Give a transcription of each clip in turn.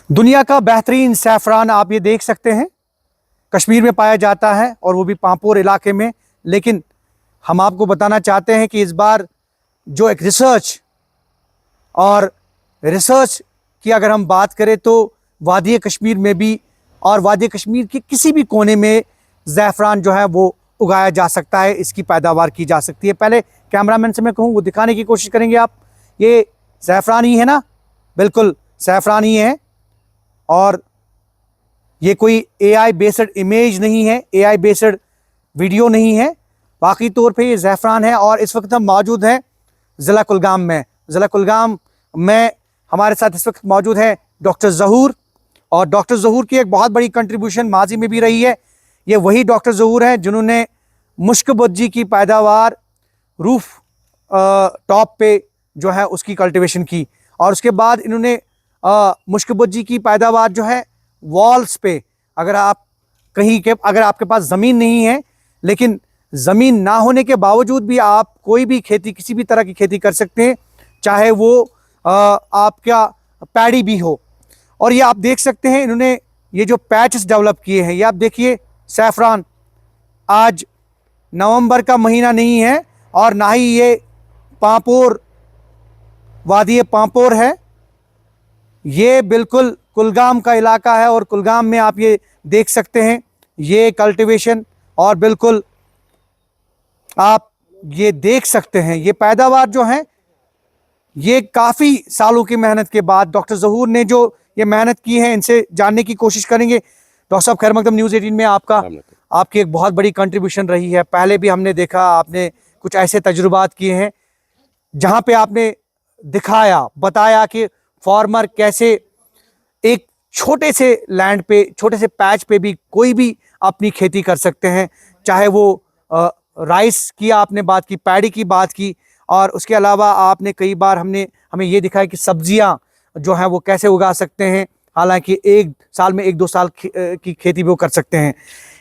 दुनिया का बेहतरीन सैफरान आप ये देख सकते हैं, कश्मीर में पाया जाता है और वो भी पांपोर इलाके में। लेकिन हम आपको बताना चाहते हैं कि इस बार जो एक रिसर्च की अगर हम बात करें तो वादी कश्मीर में भी और वादी कश्मीर के किसी भी कोने में ज़ैफ़रान जो है वो उगाया जा सकता है, इसकी पैदावार की जा सकती है। पहले कैमरामैन से मैं कहूँ वो दिखाने की कोशिश करेंगे आप। ये ज़ैफ़रान ही है ना? बिल्कुल ज़ैफ़रान ही है। और ये कोई AI बेस्ड इमेज नहीं है, AI बेस्ड वीडियो नहीं है, बाकी तौर पे ये ज़ैफ़रान है। और इस वक्त हम मौजूद हैं ज़िला कुलगाम में। ज़िला कुलगाम में हमारे साथ इस वक्त मौजूद है डॉक्टर ज़हूर। और डॉक्टर ज़हूर की एक बहुत बड़ी कंट्रीब्यूशन माजी में भी रही है। ये वही डॉक्टर ज़हूर हैं जिन्होंने मुश्क बज्जी की पैदावार रूफ टॉप पे जो है उसकी कल्टीवेशन की, और उसके बाद इन्होंने मुश्क बज्जी की पैदावार जो है वॉल्स पे, अगर आपके पास ज़मीन नहीं है, लेकिन ज़मीन ना होने के बावजूद भी आप कोई भी खेती, किसी भी तरह की खेती कर सकते हैं, चाहे वो आपका पैडी भी हो। और ये आप देख सकते हैं इन्होंने ये जो पैचेस डेवलप किए हैं, ये आप देखिए सैफरान। आज नवंबर का महीना नहीं है और ना ही ये पांपोर, वादी पांपोर है, ये बिल्कुल कुलगाम का इलाका है। और कुलगाम में आप ये देख सकते हैं ये कल्टीवेशन, और बिल्कुल आप ये देख सकते हैं ये पैदावार जो है, ये काफ़ी सालों की मेहनत के बाद डॉक्टर ज़हूर ने जो ये मेहनत की है, इनसे जानने की कोशिश करेंगे। डॉक्टर साहब, खैर मकदम न्यूज़ 18 में आपकी एक बहुत बड़ी कंट्रीब्यूशन रही है। पहले भी हमने देखा आपने कुछ ऐसे तजुर्बात किए हैं जहां पे आपने दिखाया, बताया कि फार्मर कैसे एक छोटे से लैंड पे, छोटे से पैच पे भी कोई भी अपनी खेती कर सकते हैं, चाहे वो राइस की आपने बात की, पैडी की बात की, और उसके अलावा आपने कई बार हमें ये दिखाया कि सब्जियां जो हैं वो कैसे उगा सकते हैं, हालांकि एक साल में 1-2 साल की खेती भी वो कर सकते हैं।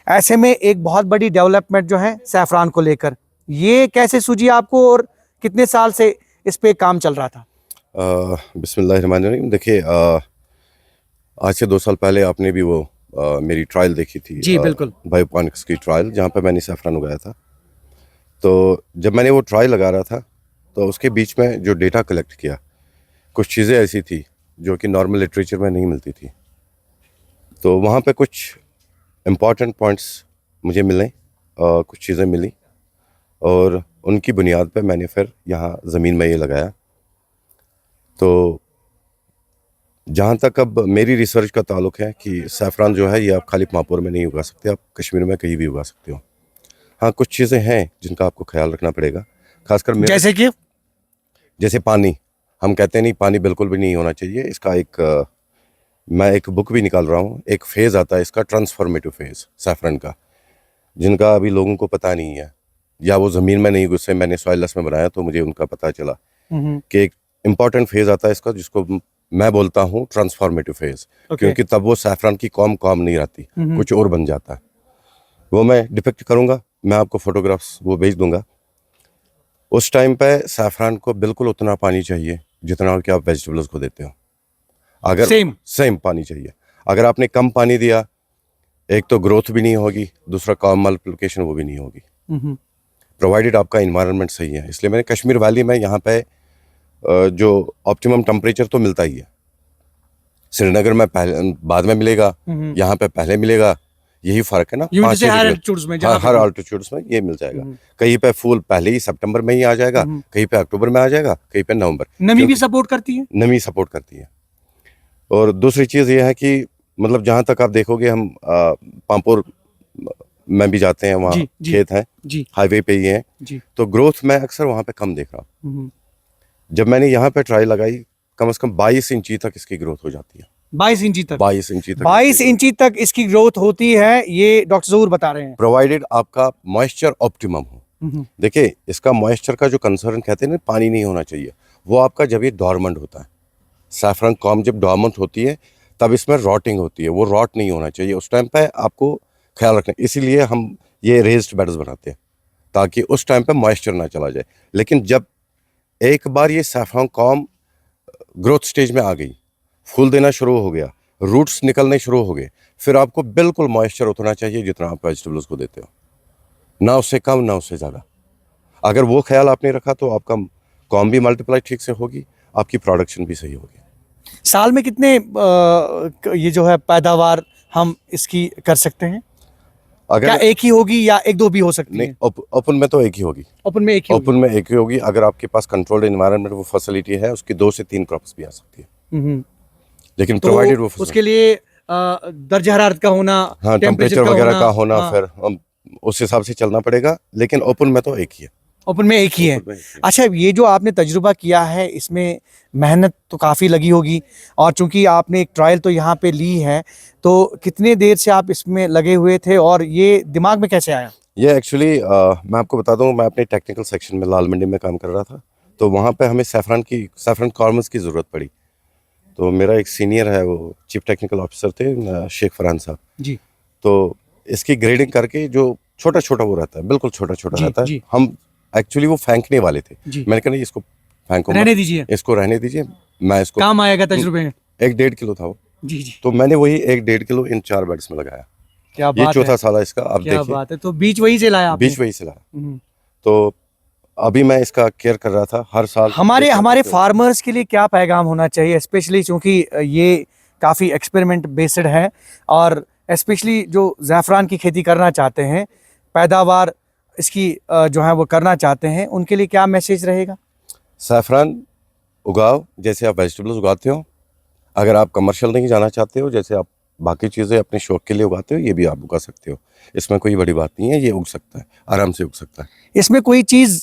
ऐसे में एक बहुत बड़ी डेवलपमेंट जो है सैफरान को लेकर, ये कैसे सूझी आपको और कितने साल से इस पे काम चल रहा था? बिस्मिल्लाहिर्रहमानिर्रहीम। देखिए, आज से 2 साल पहले आपने भी वो मेरी ट्रायल देखी थी। जी बिल्कुल। बायोपॉनिक्स की ट्रायल, जहाँ पे मैंने सैफरान उगाया था। तो जब मैंने वो ट्रायल लगा रहा था तो उसके बीच में जो डेटा कलेक्ट किया, कुछ चीज़ें ऐसी थी जो कि नॉर्मल लिटरेचर में नहीं मिलती थी। तो वहाँ पे कुछ इम्पॉर्टेंट पॉइंट्स मुझे मिले, कुछ चीज़ें मिली, और उनकी बुनियाद पे मैंने फिर यहाँ ज़मीन में ये लगाया। तो जहाँ तक अब मेरी रिसर्च का ताल्लुक है कि सैफरान जो है ये आप खाली पांपोर में नहीं उगा सकते, आप कश्मीर में कहीं भी उगा सकते हो। हाँ, कुछ चीज़ें हैं जिनका आपको ख्याल रखना पड़ेगा, खासकर जैसे पानी। हम कहते हैं नहीं, पानी बिल्कुल भी नहीं होना चाहिए। इसका मैं एक बुक भी निकाल रहा हूँ, एक फेज़ आता है इसका, ट्रांसफॉर्मेटिव फेज़ सैफरन का, जिनका अभी लोगों को पता नहीं है, या वो ज़मीन में नहीं घुसे। मैंने सॉइललेस में बनाया तो मुझे उनका पता चला कि एक इम्पॉर्टेंट फेज़ आता है इसका, जिसको मैं बोलता हूँ ट्रांसफॉर्मेटिव फेज़। क्योंकि तब वो सैफरन की कॉम नहीं रहती, कुछ और बन जाता है। वो मैं डिपिक्ट करूँगा, मैं आपको फोटोग्राफ्स वो भेज दूंगा। उस टाइम पे सैफरान को बिल्कुल उतना पानी चाहिए जितना कि आप वेजिटेबल्स को देते हो। अगर सेम पानी चाहिए। अगर आपने कम पानी दिया, एक तो ग्रोथ भी नहीं होगी, दूसरा कॉम मल्टीप्लिकेशन वो भी नहीं होगी, प्रोवाइडेड आपका इन्वायरमेंट सही है। इसलिए मैंने कश्मीर वैली में यहाँ पे जो ऑप्टिमम टेम्परेचर तो मिलता ही है। श्रीनगर में पहले बाद में मिलेगा, यहाँ पे पहले मिलेगा, यही फर्क है ना। हर अल्टीट्यूड्स में ये मिल जाएगा। कहीं पे फूल पहले ही सितंबर में ही आ जाएगा, कहीं पे अक्टूबर में आ जाएगा, कहीं पे नवंबर। नमी भी सपोर्ट करती है, नमी सपोर्ट करती है। और दूसरी चीज़ ये है कि मतलब जहाँ तक आप देखोगे, हम पांपोर में भी जाते हैं, वहाँ खेत हैं, हाईवे पे ही हैं, तो ग्रोथ मैं अक्सर वहाँ पे कम देख रहा हूँ। जब मैंने यहाँ पे ट्राई लगाई, कम से कम 22 इंची तक इसकी ग्रोथ हो जाती है। 22 इंची तक? 22 इंची तक इसकी ग्रोथ होती है, ये डॉक्टर ज़हूर बता रहे हैं, प्रोवाइडेड आपका मॉइस्चर ऑप्टिमम हो। देखिए, इसका मॉइस्चर का जो कंसर्न कहते हैं ना, पानी नहीं होना चाहिए, वो आपका जब ये डॉर्मेंट होता है, सैफरन कॉम जब डॉर्मेंट होती है तब इसमें रॉटिंग होती है, वो रॉट नहीं होना चाहिए। उस टाइम पे आपको ख्याल रखना, इसीलिए हम ये रेज्ड बेड्स बनाते हैं ताकि उस टाइम पे मॉइस्चर ना चला जाए। लेकिन जब एक बार ये सैफरन कॉम ग्रोथ स्टेज में आ गई, फूल देना शुरू हो गया, रूट्स निकलने शुरू हो गए, फिर आपको बिल्कुल मॉइस्चर उतना चाहिए जितना आप वेजिटेबल्स को देते हो, ना उससे कम ना उससे ज़्यादा। अगर वो ख्याल आपने रखा तो आपका कॉम भी मल्टीप्लाई ठीक से होगी, आपकी प्रोडक्शन भी सही होगी। साल में कितने ये जो है पैदावार हम इसकी कर सकते हैं? क्या अगर एक ही होगी या एक दो भी हो सकती नहीं, है? ओपन में तो एक ही होगी। ओपन में एक ही ओपन में एक ही होगी। अगर आपके पास कंट्रोल्ड एनवायरनमेंट वो फैसिलिटी है, उसकी 2 से 3 क्रॉप्स भी आ सकती है, होगी। लेकिन तो प्रोवाइडेड वो उसके लिए दर्ज हरारत का होना, हाँ, टेम्परेचर का वगैरह का होना, हाँ, फिर हम उस हिसाब से चलना पड़ेगा। लेकिन ओपन में तो एक ही है। ओपन में एक ही है। ओपन में एक ही है। अच्छा, ये जो आपने तजुर्बा किया है इसमें मेहनत तो काफ़ी लगी होगी, और चूंकि आपने एक ट्रायल तो यहाँ पे ली है, तो कितने देर से आप इसमें लगे हुए थे और ये दिमाग में कैसे आया? ये एक्चुअली मैं आपको बता दूं, मैं अपने टेक्निकल सेक्शन में लाल मंडी में काम कर रहा था, तो वहाँ पे हमें सैफरन कॉर्मस की ज़रूरत पड़ी। तो मेरा एक सीनियर है, वो चीफ टेक्निकल ऑफिसर थे, शेख फरहान साहब जी तो इसकी ग्रेडिंग करके जो छोटा छोटा वो रहता है, बिल्कुल छोटा छोटा जी रहता है, जी हम एक्चुअली वो फेंकने वाले थे। जी। मैंने कहा नहीं, इसको फेंको रहने मत, दीजिए, इसको रहने दीजिए, मैं इसको काम आएगा तजुर्बे में। 1-1.5 किलो था वो, जी जी, तो मैंने वही 1-1.5 किलो इन 4 बेड्स में लगाया। क्या ये बात चौथा है, साल है इसका। अब क्या देखिए, बात है। तो बीज वहीं से लाया आपने? बीच वही से लाया। हम्म। तो अभी मैं इसका केयर कर रहा था हर साल। हमारे देखते हमारे देखते- फार्मर्स के लिए क्या पैगाम होना चाहिए, स्पेशली क्योंकि ये काफ़ी एक्सपेरिमेंट बेस्ड है, और स्पेशली जो ज़ैफ़रान की खेती करना चाहते हैं, पैदावार इसकी जो है वो करना चाहते हैं, उनके लिए क्या मैसेज रहेगा? सैफरान उगाओ जैसे आप वेजिटेबल्स उगाते हो। अगर आप कमर्शियल नहीं जाना चाहते हो, जैसे आप बाकी चीज़ें अपने शौक के लिए उगाते हो, ये भी आप उगा सकते हो। इसमें कोई बड़ी बात नहीं है, ये उग सकता है, आराम से उग सकता है। इसमें कोई चीज़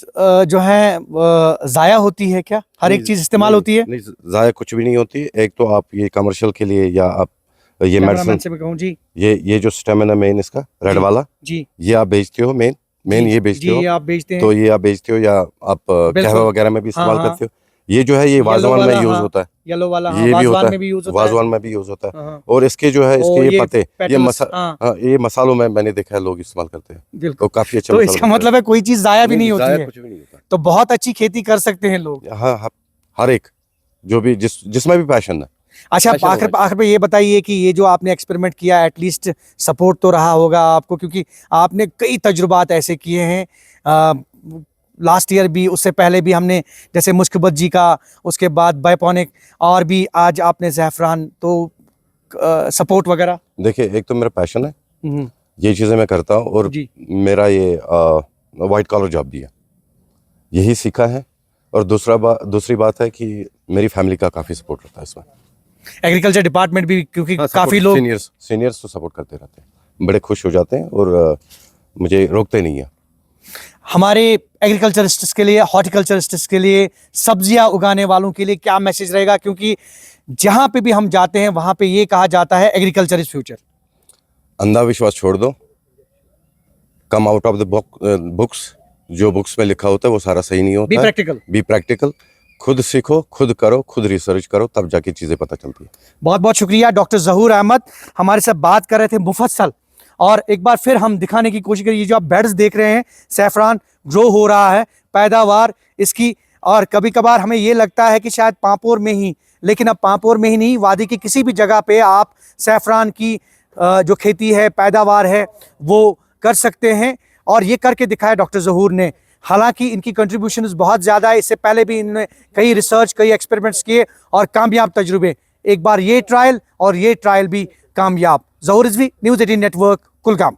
जो है ज़ाया होती है क्या? हर एक नहीं, चीज़ इस्तेमाल नहीं, होती है? नहीं, ज़ाया कुछ भी नहीं होती। एक तो आप ये कमर्शियल के लिए, या आप ये कैमरामैन मेडिसिन, से मैं कहूँ जी। ये जो सिस्टम है ना मेन इसका रेड जी वाला, जी ये आप बेचते हो। मेन जी ये बेचते जी, हो, ये आप बेचते तो हैं? ये आप बेचते हो, या आप कहवा बिल्कुल। वगैरह में भी हाँ इस्तेमाल हाँ, करते हो। ये जो है ये येलो वाजवान में वाला, यूज़ हाँ, होता है, येलो वाला, हाँ, ये भी वाजवान होता में भी यूज़ है, होता है। वाजवान में भी यूज़ होता है। हाँ हाँ। और इसके जो है, ओ, इसके ये पत्ते, ये पेटल्स, हाँ, हाँ, ये मसालों में मैंने देखा है लोग इस्तेमाल करते हैं, तो बिल्कुल। काफ़ी अच्छा तो मसाला इसका बनता मतलब है कोई चीज़ ज़ाया भी नहीं होती ज़ाया है, कुछ भी नहीं होता। तो बहुत अच्छी खेती कर सकते हैं लोग। हाँ हाँ, हर एक जो भी जिसमें भी पैशन है। अच्छा, पैशन आखिर होना आखिर पे ये बताइए कि ये जो आपने एक्सपेरिमेंट किया, एटलीस्ट सपोर्ट तो रहा होगा आपको, क्योंकि आपने कई तजुर्बात ऐसे किए हैं। लास्ट ईयर भी, उससे पहले भी हमने जैसे मुश्कबत जी का, उसके बाद बायोपोनिक, और भी आज आपने ज़ैफ़रान, तो सपोर्ट वगैरह? देखिए, एक तो मेरा पैशन है, हम्म, ये चीज़ें मैं करता हूँ, और जी मेरा ये वाइट कॉलर जॉब भी है, यही सीखा है। और दूसरी बात है कि मेरी फैमिली का काफ़ी सपोर्ट रहता है इसमें। एग्रीकल्चर डिपार्टमेंट भी, क्योंकि काफ़ी लोग सीनियर्स तो सपोर्ट करते रहते हैं, बड़े खुश हो जाते हैं, और मुझे रोकते नहीं है। हमारे एग्रीकल्चरिस्ट्स के लिए, हॉर्टिकल्चरिस्ट्स के लिए, सब्जियां उगाने वालों के लिए क्या मैसेज रहेगा? क्योंकि जहां पे भी हम जाते हैं वहां पे ये कहा जाता है एग्रीकल्चर इज फ्यूचर। अंधा विश्वास छोड़ दो, come out of the books. जो बुक्स में लिखा होता है वो सारा सही नहीं होता बी है। प्रैक्टिकल। बी प्रैक्टिकल, खुद सीखो, खुद करो, खुद रिसर्च करो, तब जाके चीज़ें पता चलती है। बहुत बहुत शुक्रिया डॉक्टर ज़हूर अहमद, हमारे साथ बात कर रहे थे मुफस्सल, और एक बार फिर हम दिखाने की कोशिश करें, ये जो आप बेड्स देख रहे हैं, सैफरान ग्रो हो रहा है, पैदावार इसकी, और कभी कभार हमें ये लगता है कि शायद पांपोर में ही, लेकिन अब पांपोर में ही नहीं, वादी की किसी भी जगह पे आप सैफरान की जो खेती है, पैदावार है, वो कर सकते हैं, और ये करके दिखाया डॉक्टर ज़हूर ने। हालांकि इनकी कंट्रीब्यूशन बहुत ज़्यादा है, इससे पहले भी इन्होंने कई रिसर्च, कई एक्सपेरिमेंट्स किए और कामयाब तजुर्बे। एक बार ये ट्रायल और ये ट्रायल भी कामयाब। ज़हूर रिजवी, न्यूज़ 18 नेटवर्क, कुलगाम।